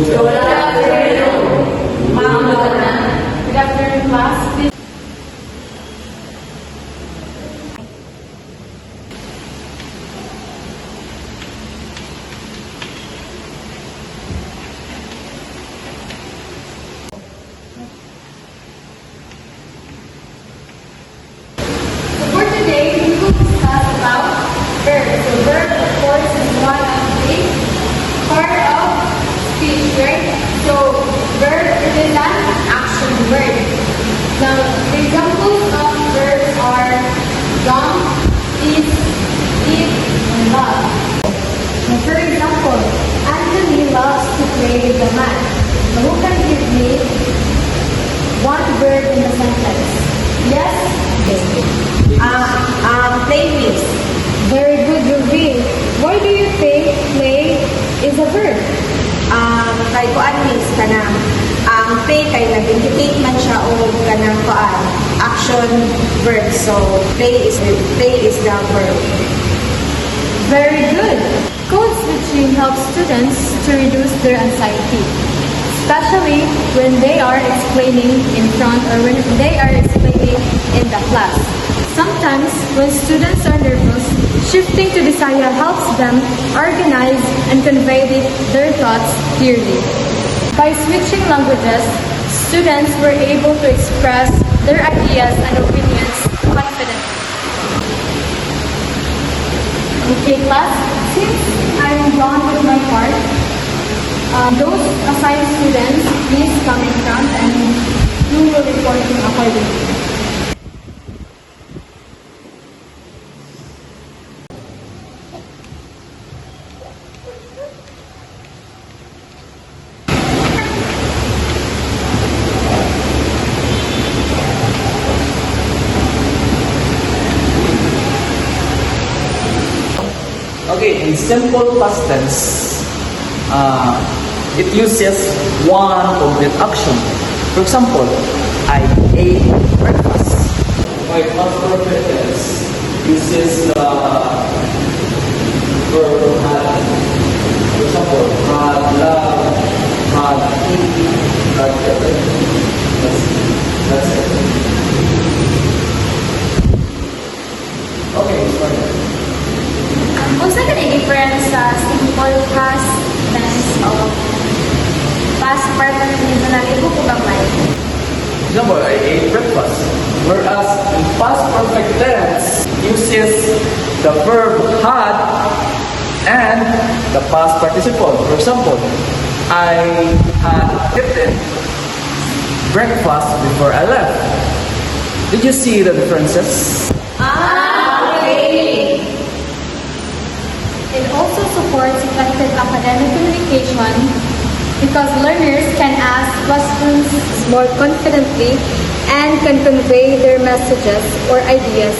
Good afternoon, Ma'am Lorna. Good afternoon, class. So for today, we will discuss about verbs. So verb, of course, is one of the part of speech, right? So verb is an action word. Now, the examples of verbs are jump, eat, and love. Now, for example, Anthony loves to play with the mat. Now, who can give me one verb in the sentence? Yes? Play with. Very good, Ruby. Why do you think play is a verb? Kay kuan miss kanang ang play kay nag-indicate man siya o kanang kuan action verb. So play is the verb. Very good. Code switching helps students to reduce their anxiety, especially when they are explaining in front or when they are explaining in the class. Sometimes, when students are nervous, shifting to Bisaya helps them organize and convey their thoughts clearly. By switching languages, students were able to express their ideas and opinions confidently. Okay, class, since I'm done with my part, those assigned students, please come in front and do your reporting accordingly. Okay, in simple past tense, it uses one complete action. For example, I ate breakfast. My past perfect tense uses the verb had. For example, had love, had eat, had eaten. That's it. Okay, sorry. Unsa ka difference sa simple past tense o past perfect tense na ibo ko gamay? Example, I ate breakfast. Whereas in past perfect tense uses the verb had and the past participle. For example, I had eaten breakfast before I left. Did you see the differences? Okay. It also supports effective academic communication because learners can ask questions more confidently and can convey their messages or ideas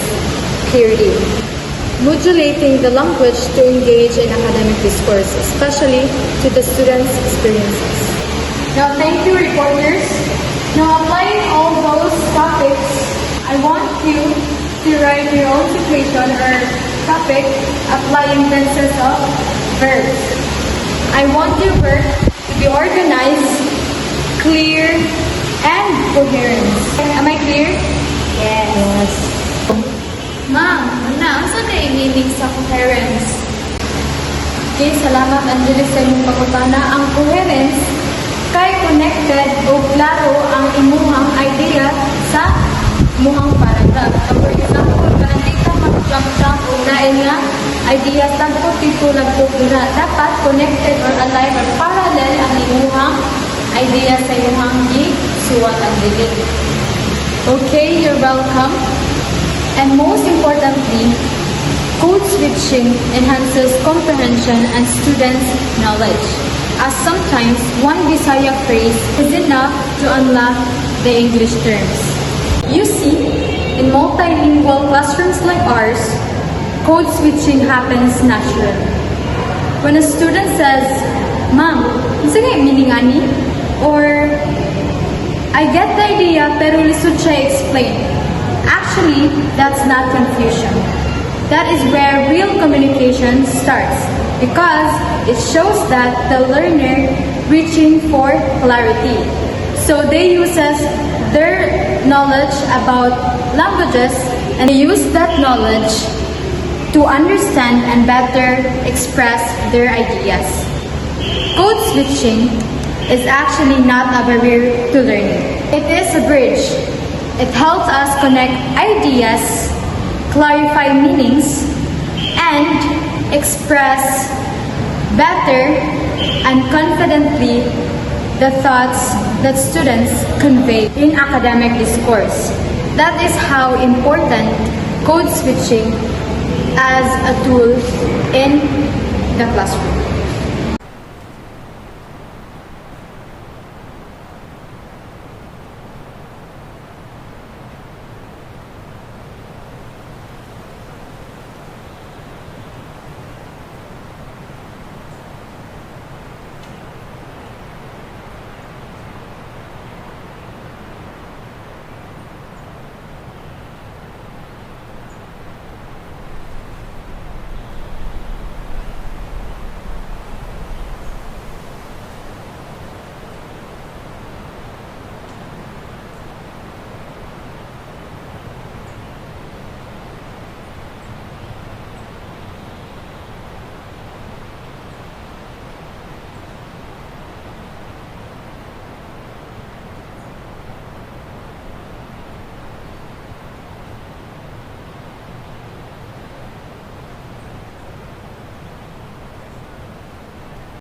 clearly. Modulating the language to engage in academic discourse, especially to the students' experiences. Now, thank you, reporters. Now, applying all those topics, I want you to write your own situation or topic applying tenses of verbs. I want your verb to be organized, clear, and coherent. Am I clear? Yes. Ma'am, unsa kay meaning sa coherence? Okay, salamat Angeles sa inyong pagkutana. Ang coherence kay connected o klaro ang imuhang idea sa imuhang paragraph. So, for example, kanang dito mag-jump o nain nga ideas tagpo tipo nagpupura. Dapat connected or aligned or parallel ang imuhang idea sa imuhang gisuwat ang digit. Okay, you're welcome. And most importantly, code switching enhances comprehension and students' knowledge, as sometimes one Bisaya phrase is enough to unlock the English terms. You see, in multilingual classrooms like ours, code switching happens naturally. When a student says, "Ma'am, ano nga meaning ani?" Or, "I get the idea pero lisod siya explain." Actually, that's not confusion. That is where real communication starts because it shows that the learner reaching for clarity. So they uses their knowledge about languages and they use that knowledge to understand and better express their ideas. Code switching is actually not a barrier to learning. It is a bridge. It helps us connect ideas, clarify meanings, and express better and confidently the thoughts that students convey in academic discourse. That is how important code switching as a tool in the classroom.